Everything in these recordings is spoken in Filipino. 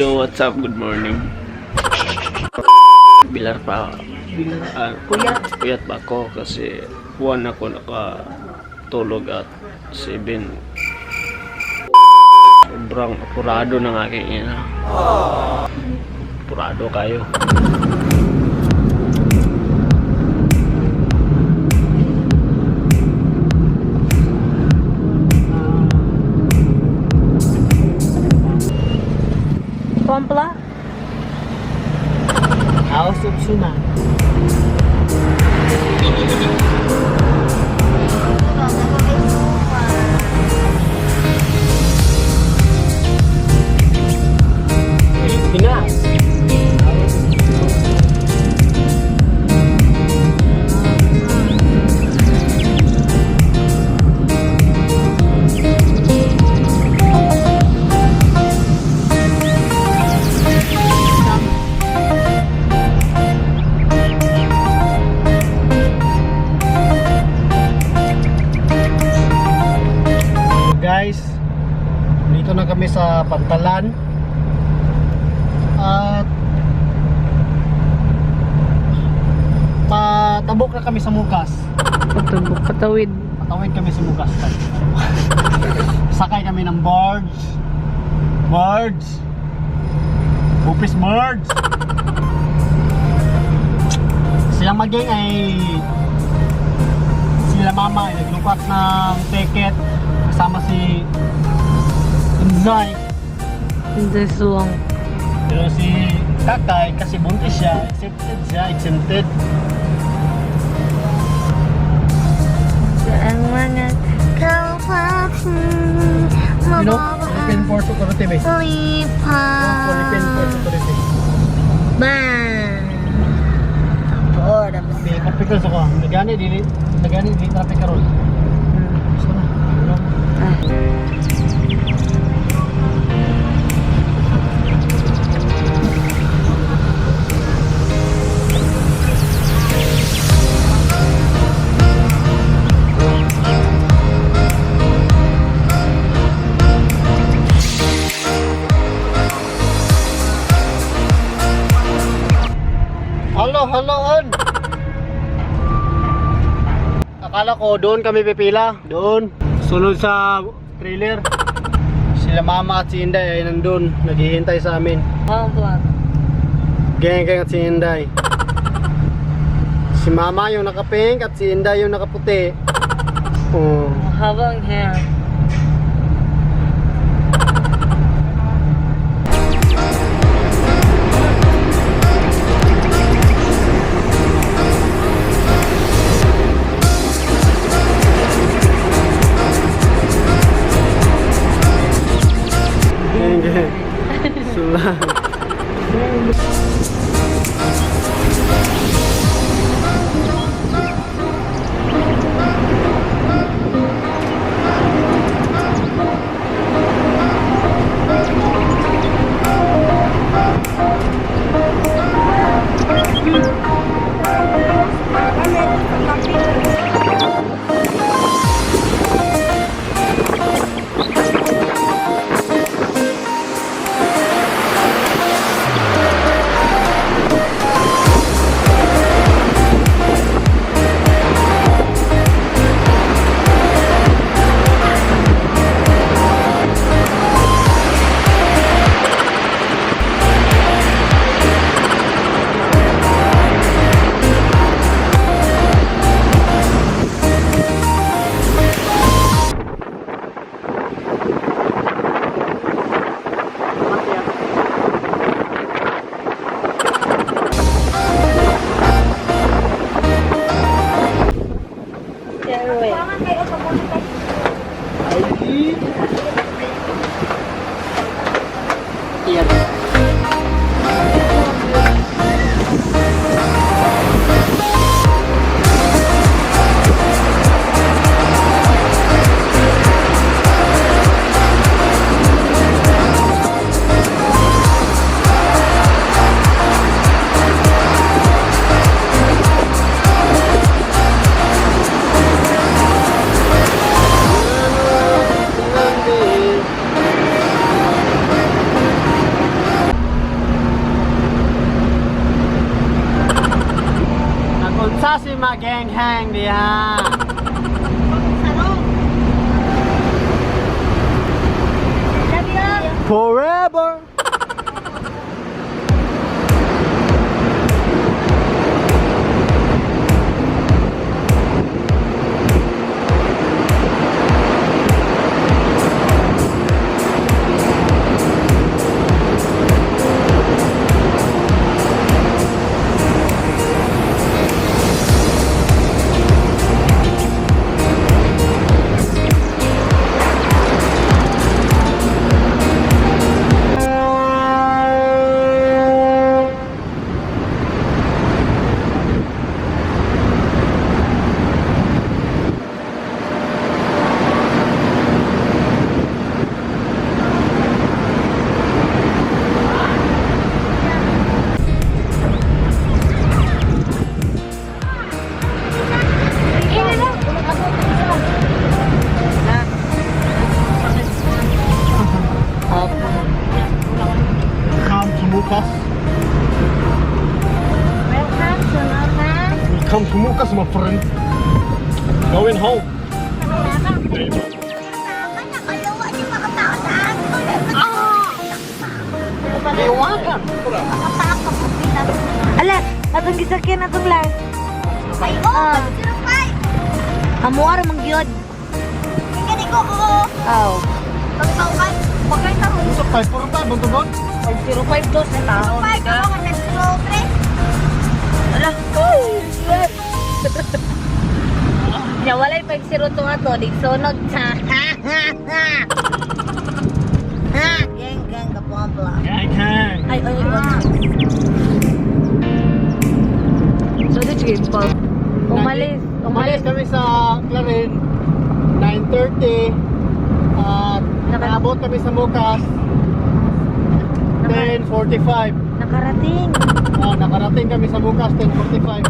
Hello, what's up? Good morning. Bilar pa. Puyat pa ako kasi 1 ako nakatulog at 7. Sobrang apurado ng aking ina. Apurado kayo. Pampla? House of Suna. Pina. Guys, dito na kami sa Pantalan at patabok na kami sa Mukas. Patawid. Patawid kami sa Mukas. Sakay kami ng birds Bupis birds. Silang maging ay sila mama ay naglupat ng ticket kasama si Inzay. Hindi suwang. Pero si Kakay kasi buntis siya, exempted. Ang mga Philippine Port Authority. Philippine Port Authority. Bang! Di traffic rules ako. Nagani di traffic rules. Gusto na. Hello on. Akala ko doon kami pipila. Doon. Sunod sa trailer. Sila mama at si Inday ay nandun. Naghihintay sa amin. Pampla. Geng at si Inday. Si mama yung naka-pink at si Inday yung nakaputi. Oh. Habang hair. Sulang. Mukas my friend. Going home. Iwagan. Ala, atong gisakyan atong last. Amuar mangyod. Oh. Sa 545 bang tubod? 505 dos na tao. Ala. Ya walay 502 ato, di sunog sa. Ha, gang ka pompa. Gang. Ay. So did you pa? Umalis kami sa Clarin 9:30 at naabot kami sa Mukas 10:45. Nakarating. Nakarating kami sa Mukas 10:45.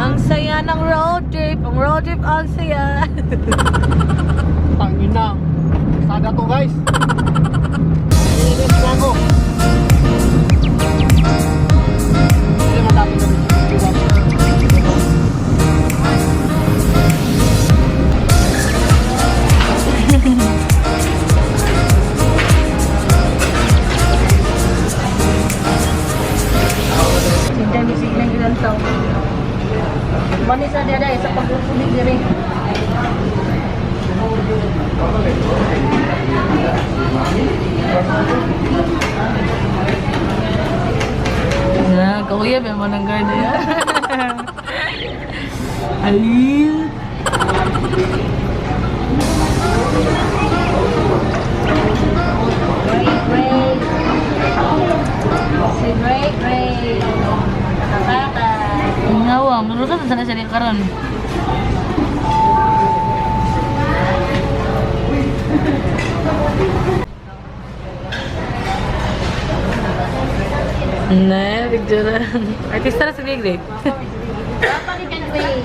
Ang saya ng road trip. Ang road trip ang saya. Tangina. Sada to guys. Inis na ako. Hindi matapos kami. Hindi bisig ng ilang tao. Manis na dada sa pagpupulig diri. Na, kauya ba mo ng guard ya? Alil. Great. Nakakata. Ngawang, menurut ka sana siya karon. Nah, picture. Artista na sini grade. Apa ni kan way?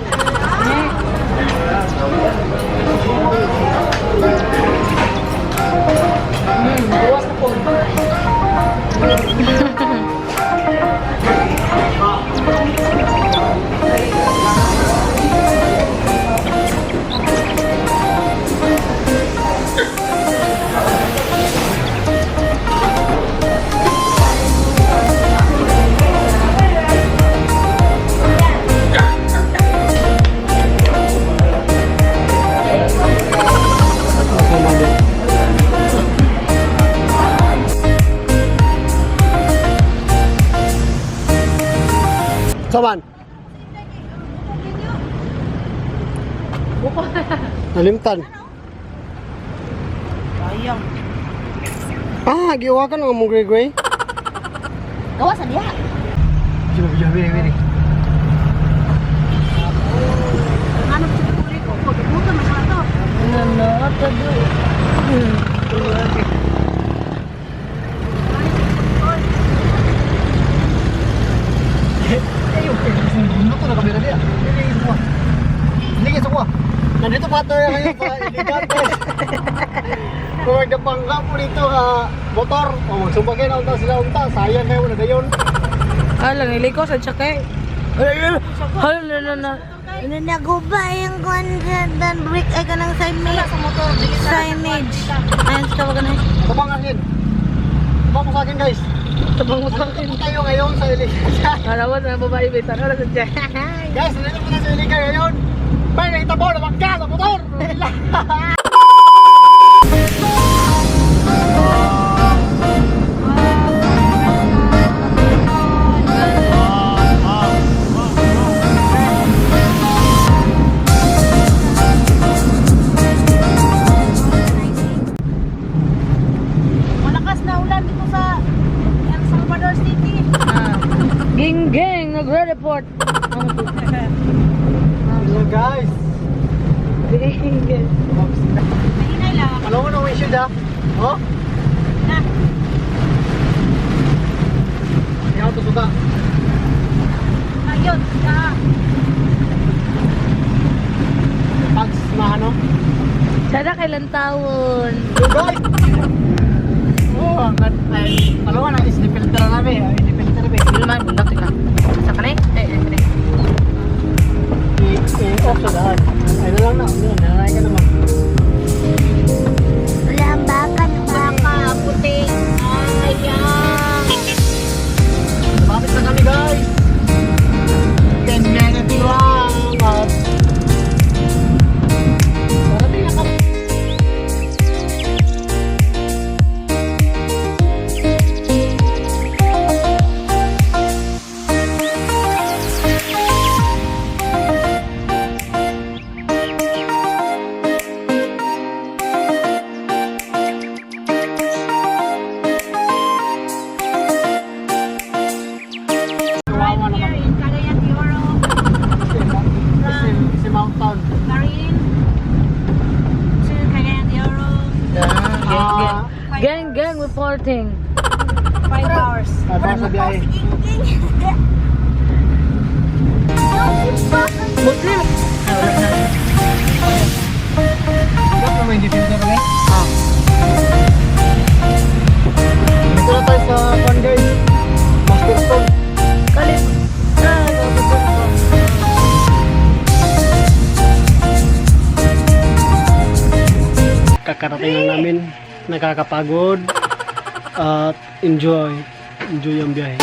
Buwas na po. Saman. Nalimtan. Ayang. Giwakan ang mong gray-gray. Gawas dia. Bili. Ano sa tuloy ko? Pagbuto na sa to. Ano, ato do. Luto na kamera dia. Hindi semua. Nandito partner kayo sa illegal guys. Kung nagdapangga po dito motor, magsumbagay na unta sila unta. Sayang kayo na dayon. Alang iliko sa tsakay. Hala. Naguba yung content dan break ay kanang signage. Ayun sa tawagan na. Tabang akin. Tabang mo sa akin guys. Tabang mo sa akin. Nandito tayo ngayon sa illegal. Alawat na babae beta. Hala sa tsakay. Guys, nandito po na sa illegal ngayon. May nakita mo na magka sa motor. Malakas na ulan dito sa El Salvador City. Ging, nagre-report. Hello guys. Ging. Mahinay lang. Ano mo nung issue da? Oh? Na. Ikaw to suka. Ayun. tags na ano. Sana kailan taon? Guys! Oh, ang ay, palawan na is filter na be, ay filter be. Hindi naman, bundak ka. Sa kanay? I-off sa daan. Ay na lang na, nanay ka naman. Wala ang baka ng baka, puting. Ayang. Lumapit na kami guys. 10 minutes lang. At parating na kami. Kawawa naman. Si Mount Town. Gang reporting. 5 hours. Para sa biyahe. Muslim. Dapat naman hindi filter guys. Dito na tayo sa Juan guys. Master Stone. Kalim. Kakarating lang namin. Nakakapagod. At enjoy ang biyahe.